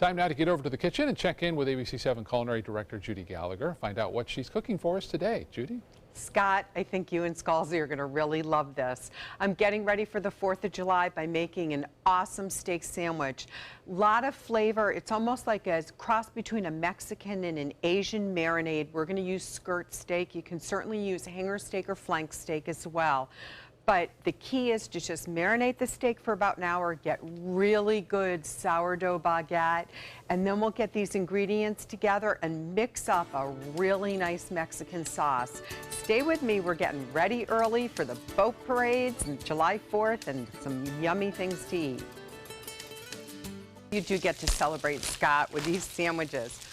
Time now to get over to the kitchen and check in with ABC7 Culinary Director Judi Gallagher. Find out what she's cooking for us today. Judi? Scott, I think you and Scalzi are going to really love this. I'm getting ready for the 4th of July by making an awesome steak sandwich. Lot of flavor. It's almost like a cross between a Mexican and an Asian marinade. We're going to use skirt steak. You can certainly use hanger steak or flank steak as well. But the key is to just marinate the steak for about an hour, get really good sourdough baguette, and then we'll get these ingredients together and mix up a really nice Mexican sauce. Stay with me, we're getting ready early for the boat parades and July 4th and some yummy things to eat. You do get to celebrate, Scott, with these sandwiches.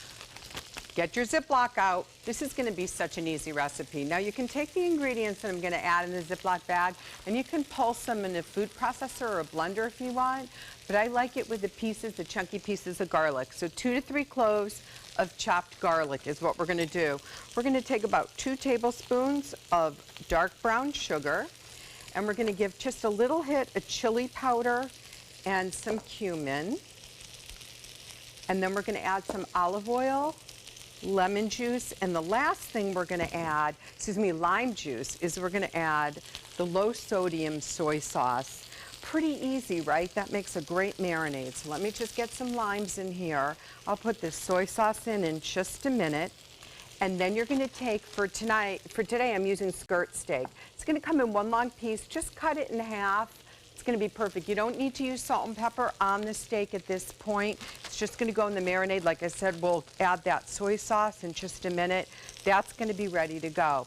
Get your Ziploc out. This is going to be such an easy recipe. Now you can take the ingredients that I'm going to add in the Ziploc bag and you can pulse them in a food processor or a blender if you want, but I like it with the pieces, the chunky pieces of garlic. So 2 to 3 cloves of chopped garlic is what we're going to do. We're going to take about 2 tablespoons of dark brown sugar, and we're going to give just a little hit of chili powder and some cumin. And then we're going to add some olive oil, lemon juice, and the last thing we're going to add, lime juice, is we're going to add the low sodium soy sauce. Pretty easy, right? That makes a great marinade. So let me just get some limes in here. I'll put this soy sauce in just a minute. And then you're going to take, for today I'm using skirt steak. It's going to come in 1 long piece. Just cut it in half. It's going to be perfect. You don't need to use salt and pepper on the steak at this point. It's just going to go in the marinade. Like I said, we'll add that soy sauce in just a minute. That's going to be ready to go.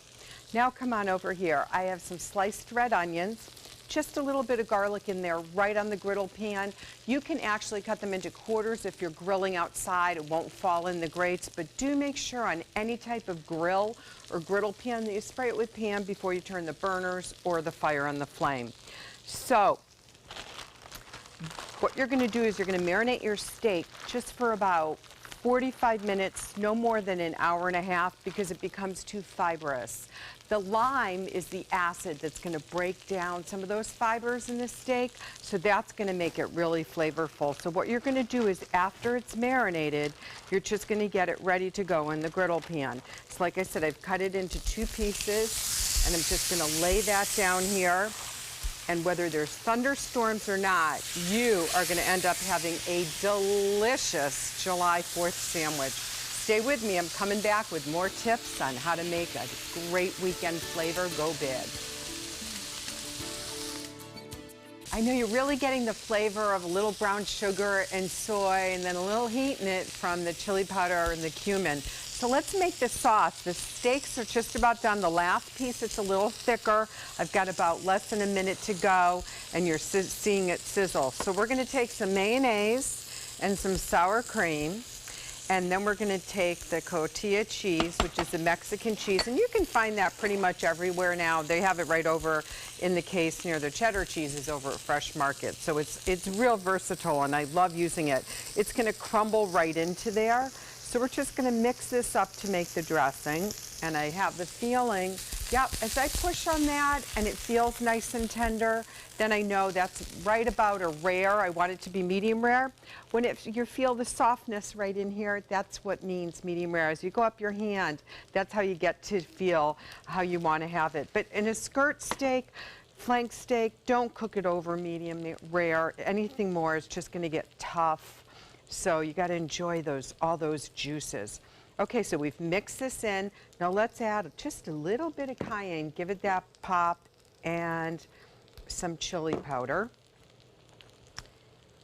Now come on over here. I have some sliced red onions, just a little bit of garlic in there right on the griddle pan. You can actually cut them into quarters if you're grilling outside. It won't fall in the grates, but do make sure on any type of grill or griddle pan that you spray it with Pam before you turn the burners or the fire on the flame. So what you're going to do is you're going to marinate your steak just for about 45 minutes, no more than an hour and a half, because it becomes too fibrous. The lime is the acid that's going to break down some of those fibers in the steak, so that's going to make it really flavorful. So what you're going to do is after it's marinated, you're just going to get it ready to go in the griddle pan. So like I said, I've cut it into 2 pieces, and I'm just going to lay that down here. And whether there's thunderstorms or not, you are going to end up having a delicious July 4th sandwich. Stay with me. I'm coming back with more tips on how to make a great weekend flavor go big. I know you're really getting the flavor of a little brown sugar and soy and then a little heat in it from the chili powder and the cumin. So let's make this sauce. The steaks are just about done. The last piece, it's a little thicker. I've got about less than a minute to go, and you're seeing it sizzle. So we're going to take some mayonnaise and some sour cream, and then we're going to take the cotija cheese, which is the Mexican cheese, and you can find that pretty much everywhere now. They have it right over in the case near the cheddar cheeses over at Fresh Market. So it's real versatile, and I love using it. It's going to crumble right into there. So we're just going to mix this up to make the dressing, and I have the feeling, yep, as I push on that and it feels nice and tender, then I know that's right about a rare. I want it to be medium rare. When you feel the softness right in here, that's what means medium rare. As you go up your hand, that's how you get to feel how you want to have it. But in a skirt steak, flank steak, don't cook it over medium rare. Anything more is just going to get tough. So you got to enjoy all those juices. Okay, so we've mixed this in. Now let's add just a little bit of cayenne, give it that pop, and some chili powder.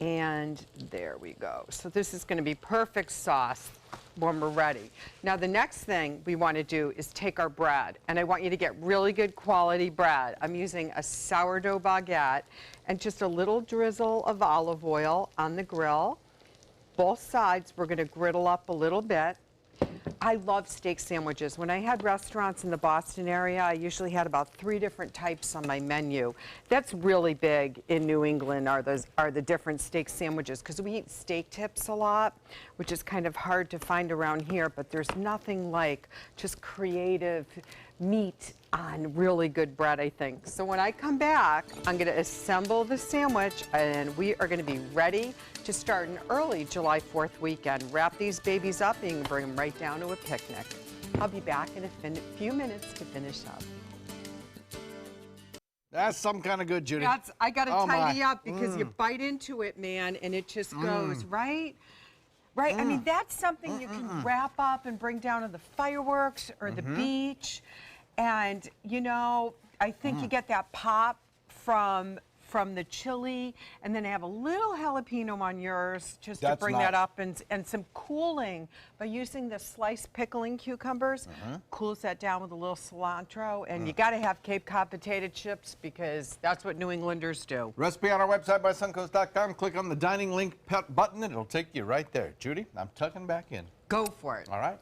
And there we go. So this is going to be perfect sauce when we're ready. Now the next thing we want to do is take our bread, and I want you to get really good quality bread. I'm using a sourdough baguette and just a little drizzle of olive oil on the grill. Both sides we're going to griddle up a little bit. I love steak sandwiches. When I had restaurants in the Boston area, I usually had about 3 different types on my menu. That's really big in New England, are the different steak sandwiches, because we eat steak tips a lot, which is kind of hard to find around here, but there's nothing like just creative meat on really good bread, I think. So when I come back, I'm going to assemble the sandwich, and we are going to be ready to start an early July 4th weekend. Wrap these babies up and you can bring them right down to a picnic. I'll be back in a few minutes to finish up. That's some kind of good, Judy. I got to Oh, tidy my. up because you bite into it, man, and it just goes, right? Right, I mean, that's something you can wrap up and bring down to the fireworks or the beach. And, you know, I think you get that pop from the chili, and then have a little jalapeno on yours just to bring that up, and some cooling by using the sliced pickling cucumbers. Cools that down with a little cilantro, and you got to have Cape Cod potato chips because that's what New Englanders do. Recipe on our website, mysuncoast.com. Click on the dining link button, and it'll take you right there. Judy, I'm tucking back in. Go for it. All right.